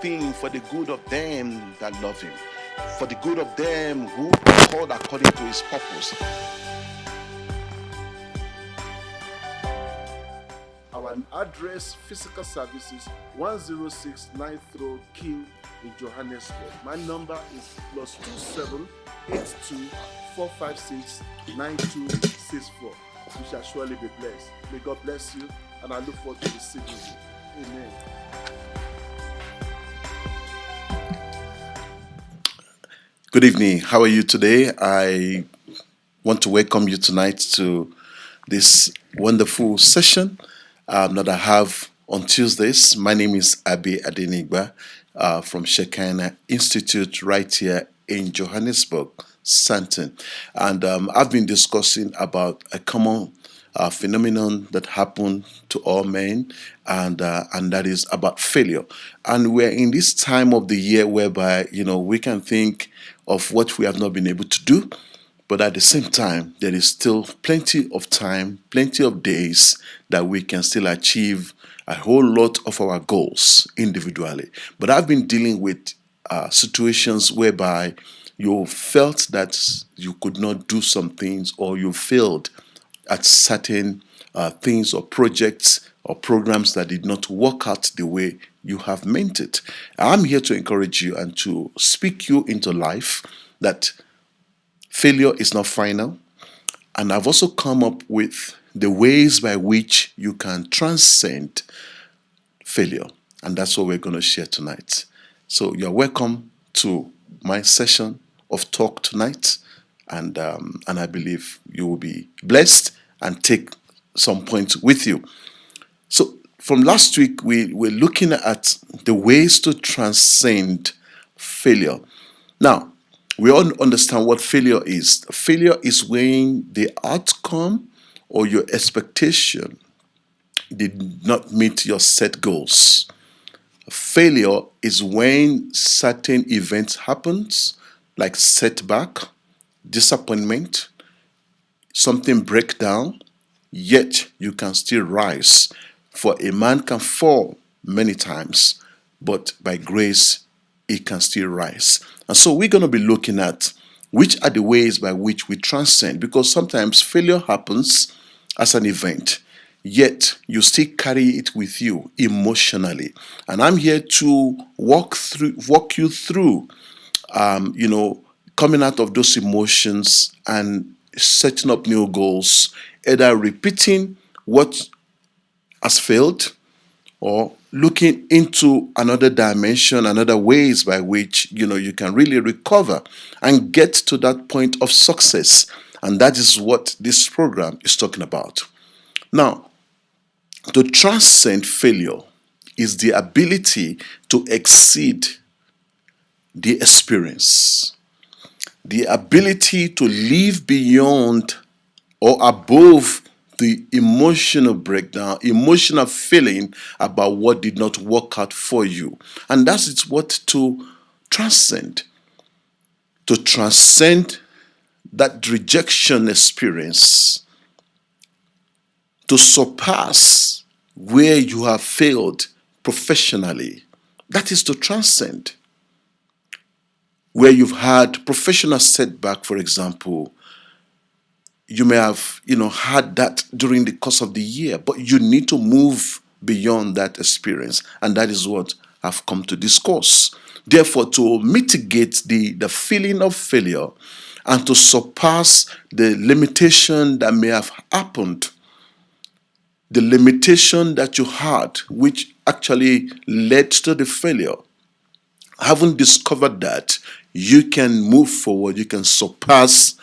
things for the good of them that love him, for the good of them who are called according to his purpose. Our address, physical services, 106 9th King in Johannesburg. My number is +27 82 456 9264. We shall surely be blessed. May God bless you, and I look forward to receiving you. Amen. Good evening. How are you today? I want to welcome you tonight to this wonderful session that I have on Tuesdays. My name is Abi Adenigba from Shekinah Institute right here in Johannesburg, Sandton. And I've been discussing about a common phenomenon that happened to all men, and that is about failure. And we're in this time of the year whereby, we can think of what we have not been able to do, but at the same time, there is still plenty of time, plenty of days that we can still achieve a whole lot of our goals individually. But I've been dealing with situations whereby you felt that you could not do some things, or you failed at certain things or projects or programs that did not work out the way you have meant it. I'm here to encourage you and to speak you into life that failure is not final. And I've also come up with the ways by which you can transcend failure. And that's what we're going to share tonight. So you're welcome to my session of talk tonight. And I believe you will be blessed and take some points with you. So from last week, we were looking at the ways to transcend failure. Now, we all understand what failure is. Failure is when the outcome or your expectation did not meet your set goals. Failure is when certain events happens, like setback, disappointment, something break down, yet you can still rise. For a man can fall many times, but by grace he can still rise. And so we're going to be looking at which are the ways by which we transcend, because sometimes failure happens as an event, yet you still carry it with you emotionally. And I'm here to walk you through, coming out of those emotions and setting up new goals, either repeating what has failed or looking into another dimension, another ways by which you can really recover and get to that point of success. And that is what this program is talking about. Now, to transcend failure is the ability to exceed the experience, the ability to live beyond or above the emotional breakdown, emotional feeling about what did not work out for you. And that is what to transcend. To transcend that rejection experience, to surpass where you have failed professionally. That is to transcend. Where you've had professional setback, for example, you may have, had that during the course of the year, but you need to move beyond that experience. And that is what I've come to discuss. Therefore, to mitigate the feeling of failure and to surpass the limitation that may have happened, the limitation that you had, which actually led to the failure, having discovered that, you can move forward, you can surpass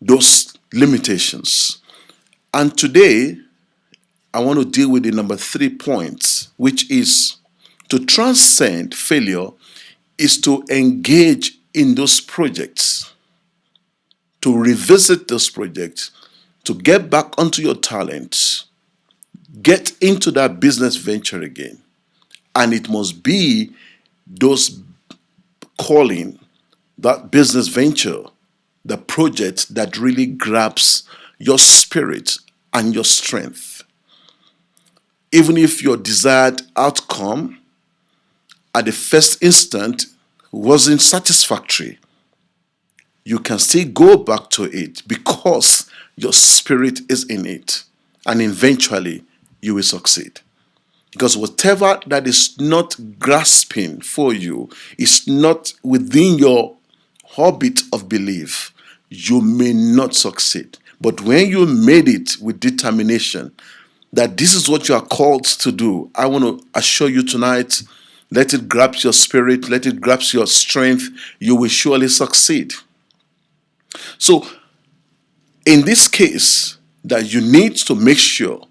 those limitations. And today, I want to deal with the number 3 point, which is to transcend failure is to engage in those projects, to revisit those projects, to get back onto your talents, get into that business venture again. And it must be those calling, that business venture, the project that really grabs your spirit and your strength. Even if your desired outcome at the first instant wasn't satisfactory, you can still go back to it because your spirit is in it. And eventually, you will succeed. Because whatever that is not grasping for you, is not within your orbit of belief, you may not succeed. But when you made it with determination that this is what you are called to do, I want to assure you tonight, let it grasp your spirit, let it grasp your strength, you will surely succeed. So, in this case, that you need to make sure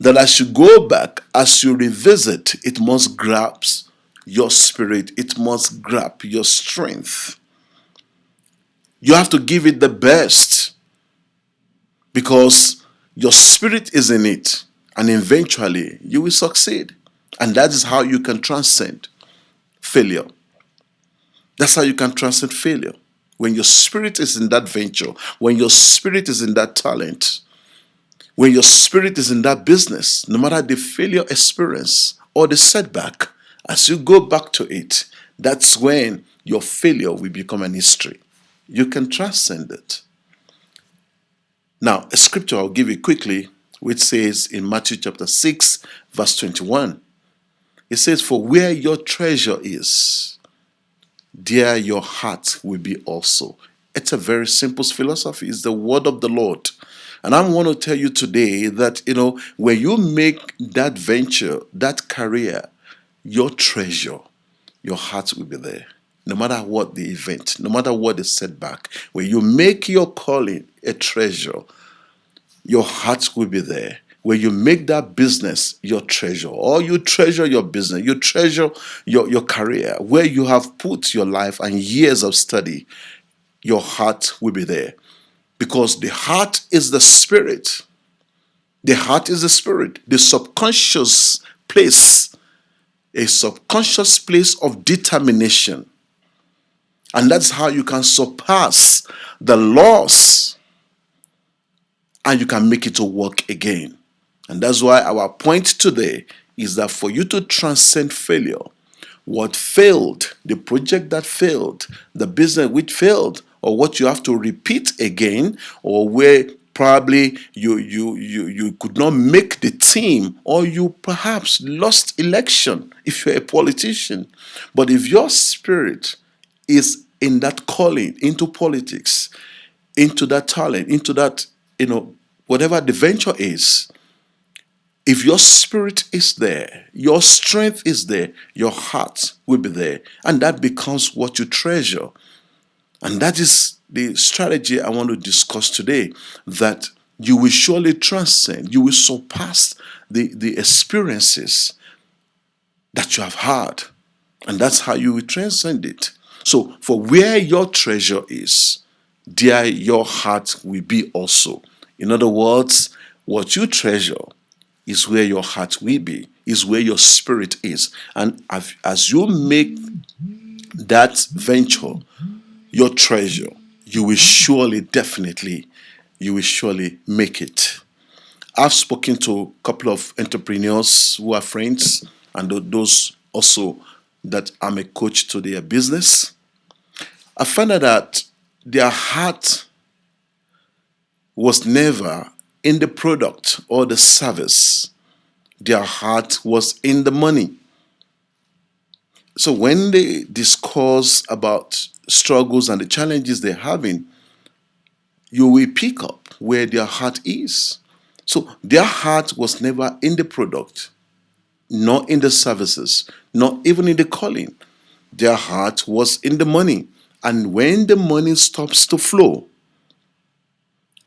that as you go back, as you revisit, it must grasp your spirit, it must grasp your strength. You have to give it the best because your spirit is in it, and eventually you will succeed. And that is how you can transcend failure. That's how you can transcend failure. When your spirit is in that venture, when your spirit is in that talent, when your spirit is in that business, no matter the failure experience or the setback, as you go back to it, that's when your failure will become an history. You can transcend it. Now, a scripture I'll give you quickly, which says in Matthew chapter 6, verse 21, it says, "For where your treasure is, there your heart will be also." It's a very simple philosophy. It's the word of the Lord. And I want to tell you today that, when you make that venture, that career, your treasure, your heart will be there. No matter what the event, no matter what the setback, when you make your calling a treasure, your heart will be there. When you make that business your treasure, or you treasure your business, you treasure your career, where you have put your life and years of study, your heart will be there. Because the heart is the spirit. The heart is the spirit, the subconscious place, a subconscious place of determination. And that's how you can surpass the loss and you can make it to work again. And that's why our point today is that for you to transcend failure, what failed, the project that failed, the business which failed, or what you have to repeat again, or where probably you could not make the team, or you perhaps lost election if you're a politician. But if your spirit is in that calling into politics, into that talent, into that, whatever the venture is, if your spirit is there, your strength is there, your heart will be there. And that becomes what you treasure. And that is the strategy I want to discuss today, that you will surely transcend, you will surpass the experiences that you have had. And that's how you will transcend it. So, for where your treasure is, there your heart will be also. In other words, what you treasure is where your heart will be, is where your spirit is. And as you make that venture your treasure, you will surely, definitely, you will surely make it. I've spoken to a couple of entrepreneurs who are friends, and those also that I'm a coach to their business. I found out that their heart was never in the product or the service. Their heart was in the money. So when they discuss about struggles and the challenges they're having, you will pick up where their heart is. So their heart was never in the product, not in the services, not even in the calling. Their heart was in the money. And when the money stops to flow,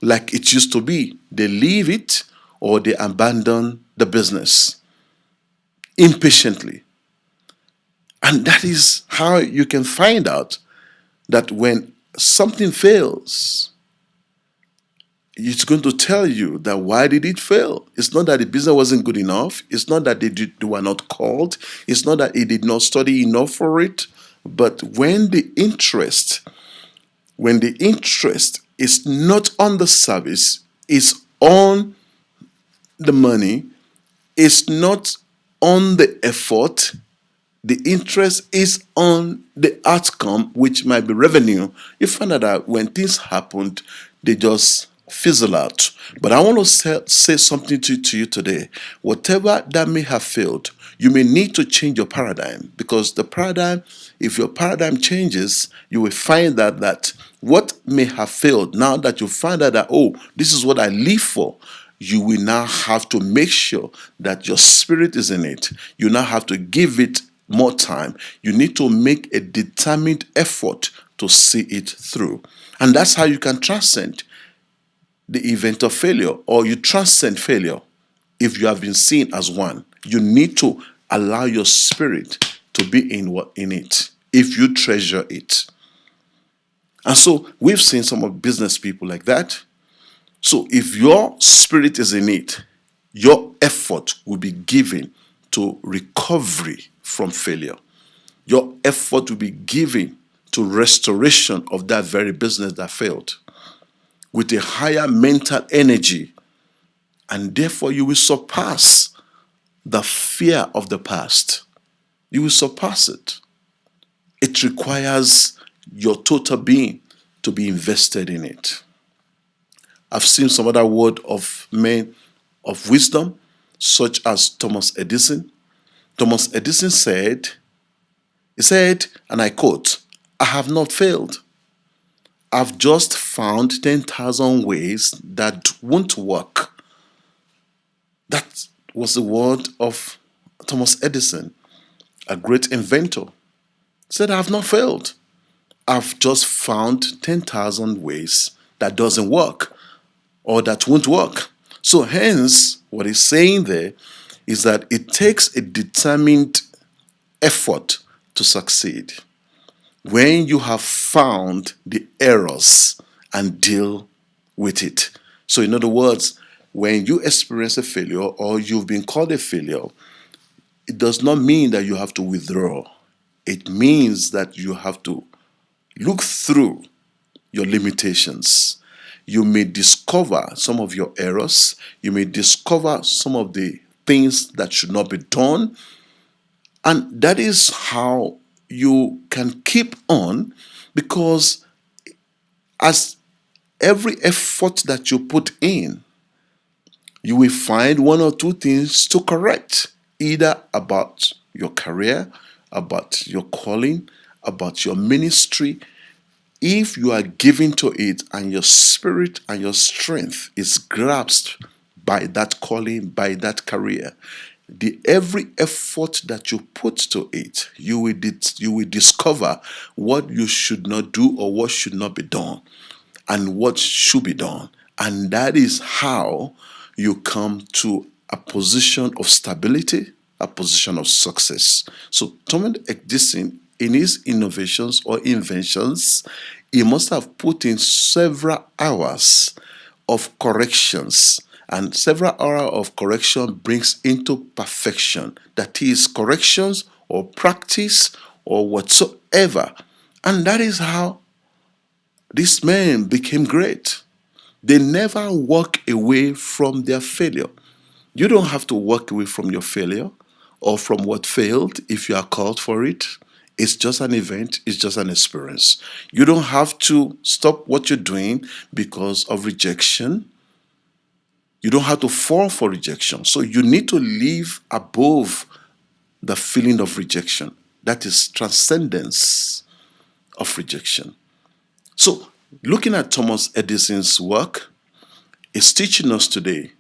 like it used to be, they leave it or they abandon the business impatiently. And that is how you can find out that when something fails, it's going to tell you that why did it fail? It's not that the business wasn't good enough. It's not that they were not called. It's not that he did not study enough for it. But when the interest is not on the service, it's on the money, it's not on the effort, the interest is on the outcome, which might be revenue. You find out that when things happened, they just fizzle out. But I want to say something to you today. Whatever that may have failed, you may need to change your paradigm, because the paradigm, if your paradigm changes, you will find that what may have failed, now that you find out that, oh, this is what I live for, you will now have to make sure that your spirit is in it. You now have to give it more time. You need to make a determined effort to see it through. And that's how you can transcend the event of failure, or you transcend failure. If you have been seen as one, you need to allow your spirit to be in it, if you treasure it. And so we've seen some of business people like that. So if your spirit is in it, your effort will be given to recovery from failure. Your effort will be given to restoration of that very business that failed, with a higher mental energy, and therefore you will surpass the fear of the past. You will surpass it. It requires your total being to be invested in it. I've seen some other word of men of wisdom, such as Thomas Edison. Thomas Edison said, and I quote, "I have not failed. I've just found 10,000 ways that won't work." That was the word of Thomas Edison, a great inventor. He said, "I have not failed. I've just found 10,000 ways that doesn't work, or that won't work." So hence, what he's saying there is that it takes a determined effort to succeed. When you have found the errors and deal with it. So in other words, when you experience a failure, or you've been called a failure, it does not mean that you have to withdraw. It means that you have to look through your limitations. You may discover some of your errors. You may discover some of the things that should not be done. And that is how you can keep on, because as every effort that you put in, you will find one or two things to correct, either about your career, about your calling, about your ministry. If you are given to it, and your spirit and your strength is grasped by that calling, by that career, every effort that you put to it, you will discover what you should not do, or what should not be done, and what should be done. And that is how you come to a position of stability, a position of success. So Thomas Edison, in his innovations or inventions, he must have put in several hours of corrections, and several hours of correction brings into perfection. That is, corrections or practice or whatsoever. And that is how these men became great. They never walk away from their failure. You don't have to walk away from your failure or from what failed if you are called for it. It's just an event, it's just an experience. You don't have to stop what you're doing because of rejection. You don't have to fall for rejection. So you need to live above the feeling of rejection. That is transcendence of rejection. So looking at Thomas Edison's work is teaching us today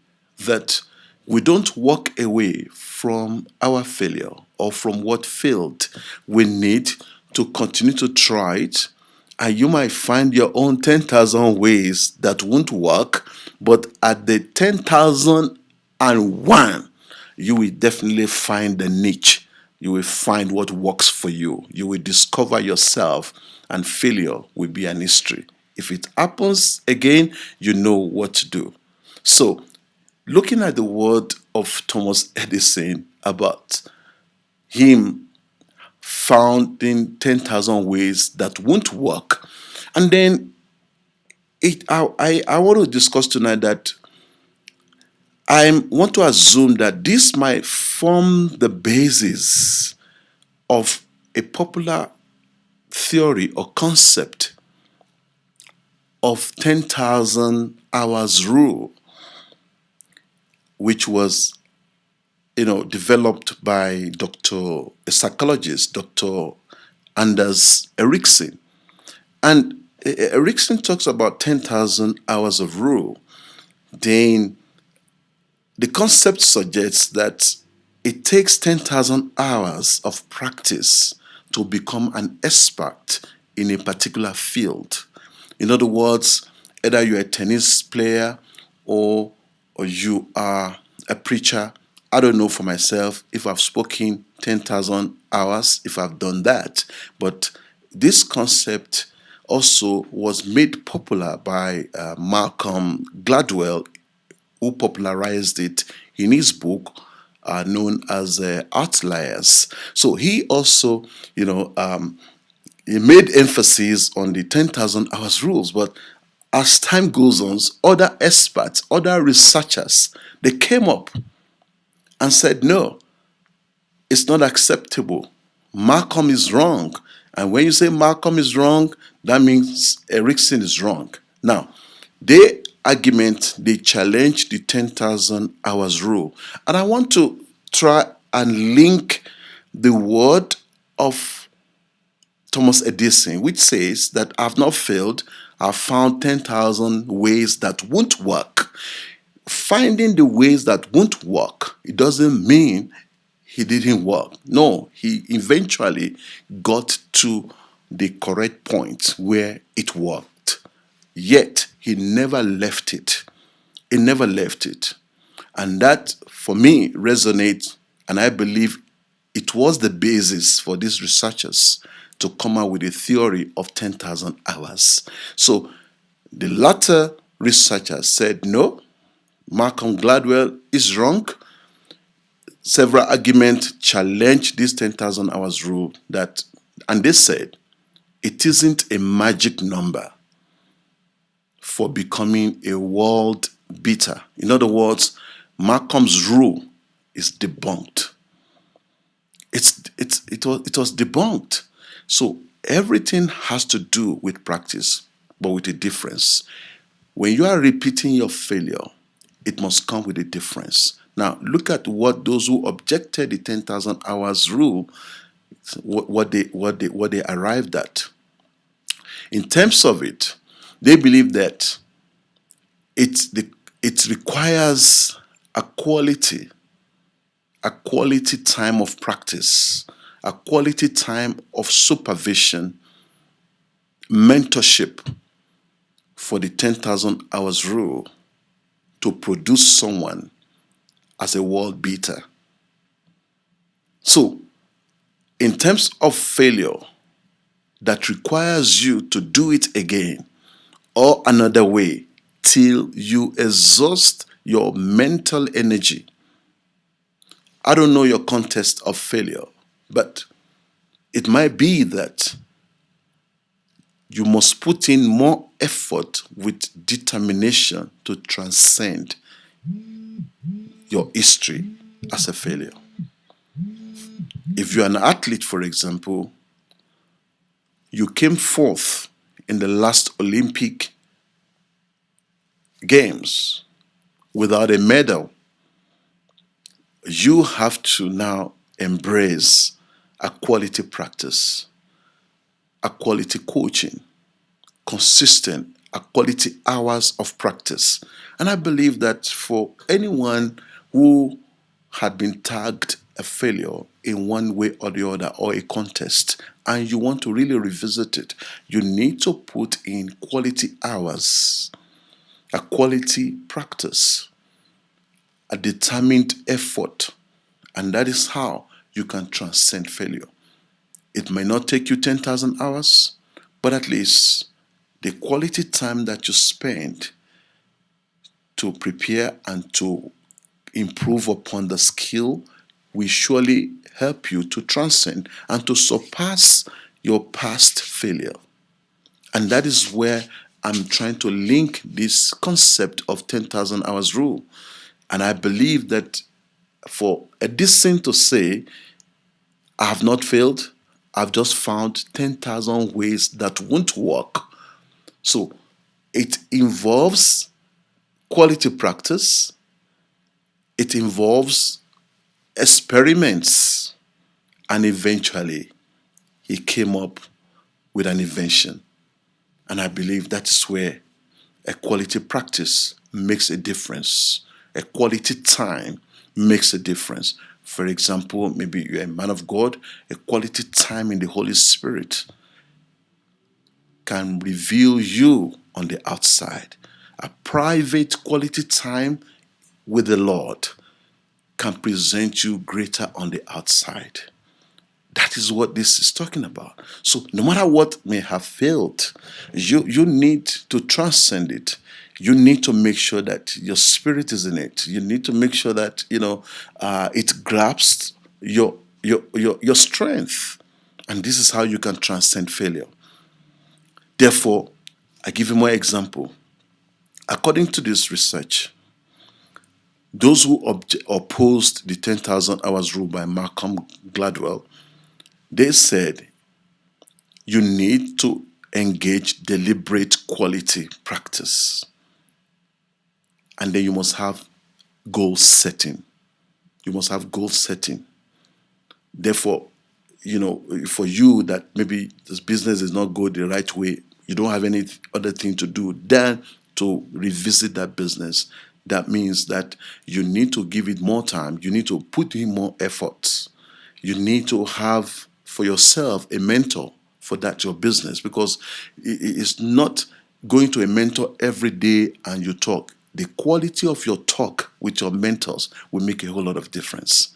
that we don't walk away from our failure or from what failed. We need to continue to try it, and you might find your own 10,000 ways that won't work, but at the 10,001, you will definitely find the niche. You will find what works for you. You will discover yourself, and failure will be an history. If it happens again, you know what to do. So, looking at the word of Thomas Edison about him founding 10,000 ways that won't work, and then I want to discuss tonight that I want to assume that this might form the basis of a popular theory or concept of 10,000 hours rule, which was developed by a psychologist, Dr. Anders Ericsson. And Ericsson talks about 10,000 hours of rule. Then the concept suggests that it takes 10,000 hours of practice to become an expert in a particular field. In other words, either you're a tennis player or you are a preacher. I don't know for myself if I've spoken 10,000 hours, if I've done that. But this concept also was made popular by Malcolm Gladwell, who popularized it in his book known as Outliers. So he also, he made emphasis on the 10,000 hours rules. But as time goes on, other experts, other researchers, they came up and said, no, it's not acceptable. Malcolm is wrong. And when you say Malcolm is wrong, that means Ericsson is wrong. Now, they challenge the 10,000 hours rule. And I want to try and link the word of Thomas Edison, which says that I've not failed, I've found 10,000 ways that won't work. Finding the ways that won't work, it doesn't mean he didn't work. No, he eventually got to the correct point where it worked. Yet, he never left it. He never left it. And that, for me, resonates, and I believe it was the basis for these researchers to come up with a theory of 10,000 hours. So, the latter researchers said, no, Malcolm Gladwell is wrong. Several arguments challenged this 10,000 hours rule and they said, it isn't a magic number for becoming a world beater. In other words, Malcolm's rule is debunked. It was debunked. So everything has to do with practice, but with a difference. When you are repeating your failure, it must come with a difference. Now, look at what those who objected the 10,000 hours rule, what they arrived at. In terms of it, they believe that it requires a quality time of practice, a quality time of supervision, mentorship for the 10,000 hours rule to produce someone as a world beater. So, in terms of failure, that requires you to do it again or another way till you exhaust your mental energy. I don't know your context of failure, but it might be that you must put in more effort with determination to transcend your history as a failure. If you're an athlete, for example, you came fourth in the last Olympic Games without a medal, you have to now embrace a quality practice, a quality coaching, consistent, a quality hours of practice. And I believe that for anyone who had been tagged a failure in one way or the other, or a contest, and you want to really revisit it, you need to put in quality hours, a quality practice, a determined effort, and that is how you can transcend failure. It may not take you 10,000 hours, but at least the quality time that you spend to prepare and to improve upon the skill will surely help you to transcend and to surpass your past failure. And that is where I'm trying to link this concept of 10,000 hours rule. And I believe that for Edison to say, I have not failed. I've just found 10,000 ways that won't work. So it involves quality practice, it involves experiments, and eventually he came up with an invention. And I believe that is where a quality practice makes a difference. A quality time makes a difference. For example, maybe you're a man of God, a quality time in the Holy Spirit can reveal you on the outside. A private quality time with the Lord can present you greater on the outside. That is what this is talking about. So no matter what may have failed, you need to transcend it. You need to make sure that your spirit is in it. You need to make sure that it grasps your strength, and this is how you can transcend failure. Therefore, I give you more example. According to this research, those who opposed the 10,000 hours rule by Malcolm Gladwell, they said you need to engage deliberate quality practice. And then you must have goal setting. You must have goal setting. Therefore, for you that maybe this business is not going the right way, you don't have any other thing to do than to revisit that business. That means that you need to give it more time. You need to put in more efforts. You need to have for yourself a mentor for that your business, because it's not going to a mentor every day and you talk. The quality of your talk with your mentors will make a whole lot of difference.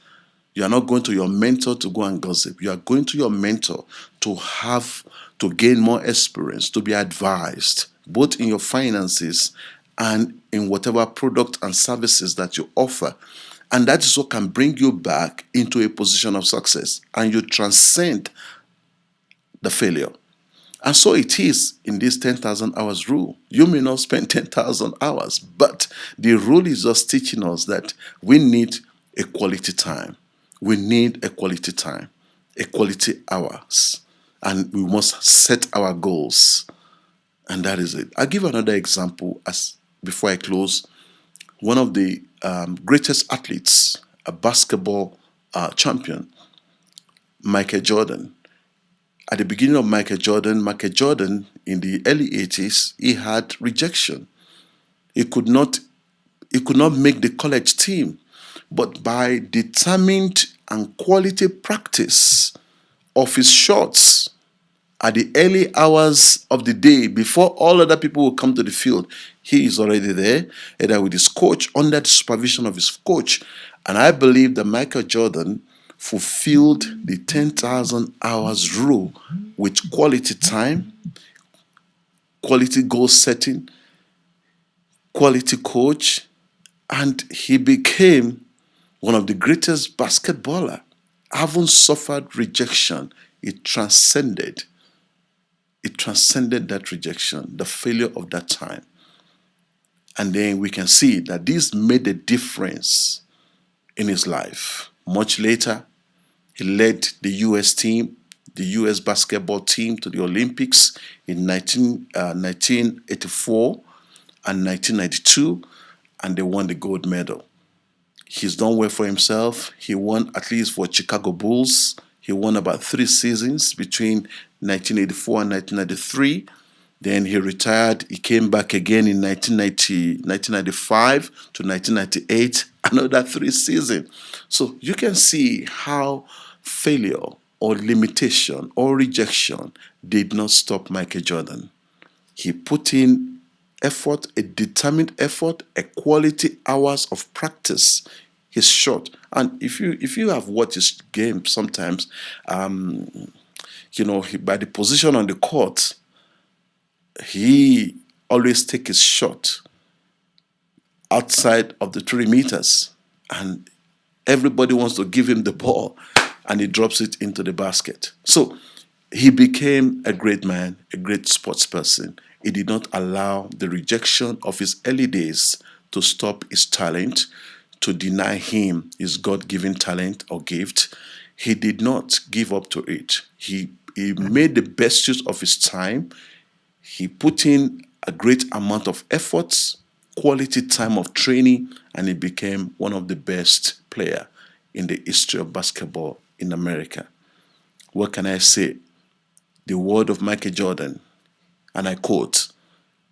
You are not going to your mentor to go and gossip. You are going to your mentor to gain more experience, to be advised, both in your finances and in whatever product and services that you offer. And that is what can bring you back into a position of success, and you transcend the failure. And so it is in this 10,000 hours rule. You may not spend 10,000 hours, but the rule is just teaching us that we need a quality time. We need a quality time, a quality hours, and we must set our goals. And that is it. I'll give another example before I close. One of the greatest athletes, a basketball champion, Michael Jordan. At the beginning of Michael Jordan in the early 80s, he had rejection. He could not make the college team. But by determined and quality practice of his shots at the early hours of the day before all other people will come to the field, he is already there, either with his coach, under the supervision of his coach. And I believe that Michael Jordan fulfilled the 10,000 hours rule with quality time, quality goal setting, quality coach, and he became one of the greatest basketballer. Having suffered rejection, it transcended that rejection, the failure of that time. And then we can see that this made a difference in his life. Much later, he led the U.S. team, the U.S. basketball team, to the Olympics in 1984 and 1992, and they won the gold medal. He's done well for himself. He won, at least for Chicago Bulls, he won about 3 seasons between 1984 and 1993. Then he retired. He came back again in 1995 to 1998, another 3 seasons. So you can see how failure or limitation or rejection did not stop Michael Jordan. He put in effort, a determined effort, a quality hours of practice. His shot, and if you have watched his game, sometimes, by the position on the court, he always takes his shot outside of the 3 meters, and everybody wants to give him the ball, and he drops it into the basket. So he became a great man, a great sports person. He did not allow the rejection of his early days to stop his talent, to deny him his God-given talent or gift. he did not give up to it. He made the best use of his time. He put in a great amount of efforts, quality time of training, and he became one of the best player in the history of basketball in America. What can I say? The word of Michael Jordan, and I quote,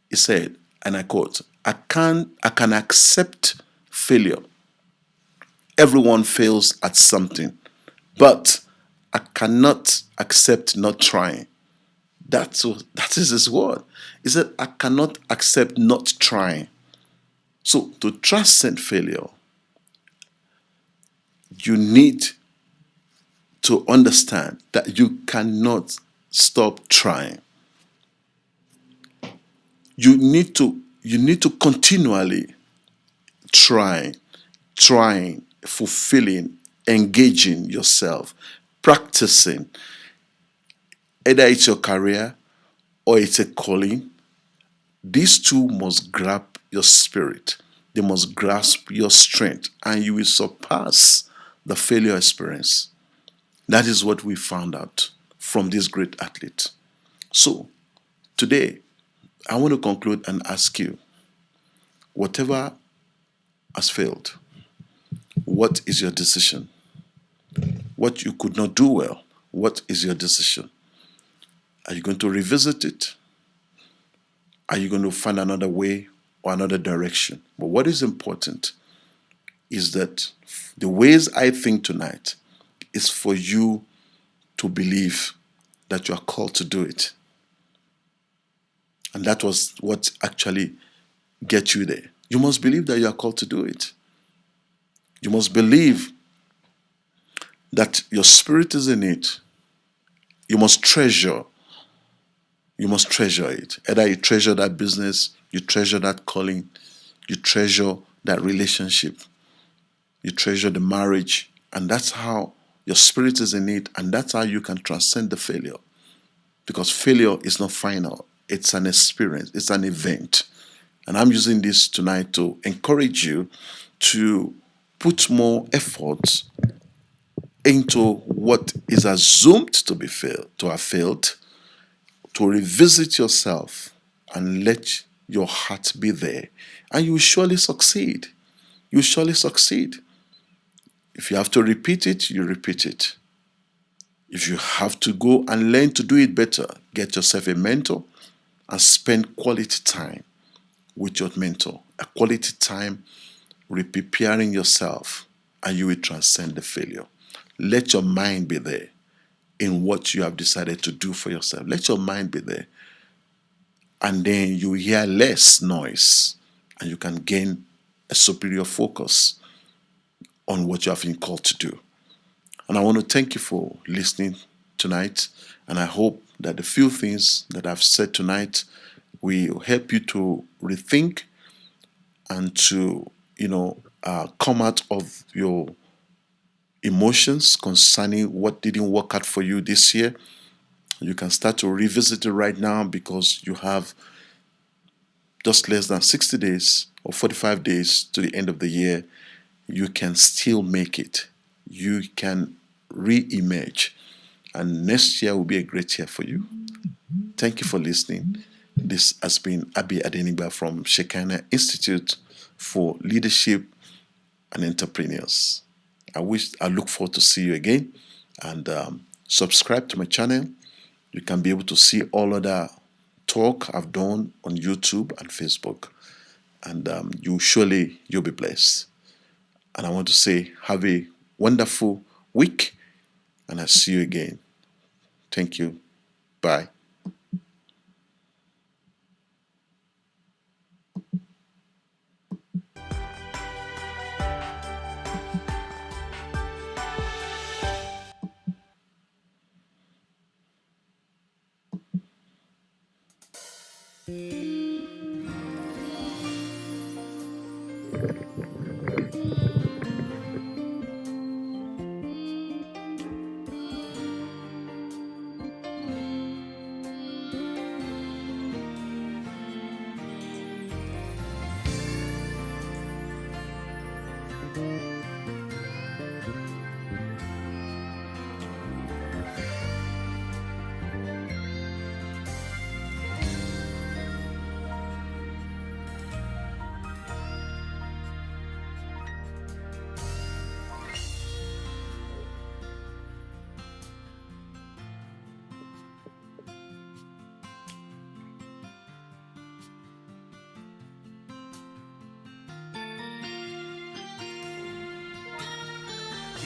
he said, and I quote, I can accept failure. Everyone fails at something, but I cannot accept not trying. That is his word. He said, I cannot accept not trying. So to transcend failure, you need to understand that you cannot stop trying. You need to continually trying, fulfilling, engaging yourself, practicing. Either it's your career or it's a calling. These two must grab your spirit. They must grasp your strength, and you will surpass the failure experience. That is what we found out from this great athlete. So, today, I want to conclude and ask you, whatever has failed, what is your decision? What you could not do well, what is your decision? Are you going to revisit it? Are you going to find another way or another direction? But what is important is that the ways I think tonight is for you to believe that you are called to do it. And that was what actually gets you there. You must believe that you are called to do it. You must believe that your spirit is in it. You must treasure. You must treasure it. Either you treasure that business, you treasure that calling, you treasure that relationship, you treasure the marriage, and that's how your spirit is in it, and that's how you can transcend the failure. Because failure is not final, it's an experience, it's an event. And I'm using this tonight to encourage you to put more effort into what is assumed to be failed, to have failed, to revisit yourself and let your heart be there. And you will surely succeed. You will surely succeed. If you have to repeat it, you repeat it. If you have to go and learn to do it better, get yourself a mentor and spend quality time with your mentor. A quality time preparing yourself, and you will transcend the failure. Let your mind be there in what you have decided to do for yourself. Let your mind be there. And then you hear less noise and you can gain a superior focus on what you have been called to do. And I want to thank you for listening tonight. And I hope that the few things that I've said tonight will help you to rethink and to, come out of your emotions concerning what didn't work out for you this year. You can start to revisit it right now because you have just less than 60 days or 45 days to the end of the year. You can still make it. You can re-emerge. And next year will be a great year for you. Thank you for listening. This has been Abi Adenigba from Shekinah Institute for Leadership and Entrepreneurs. I look forward to see you again, and subscribe to my channel. You can be able to see all other talk I've done on YouTube and Facebook, and you'll be blessed. And I want to say have a wonderful week, and I'll see you again. Thank you. Bye.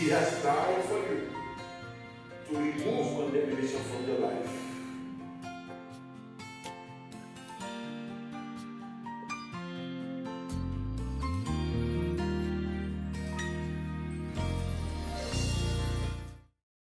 He has died for you to remove condemnation from your life.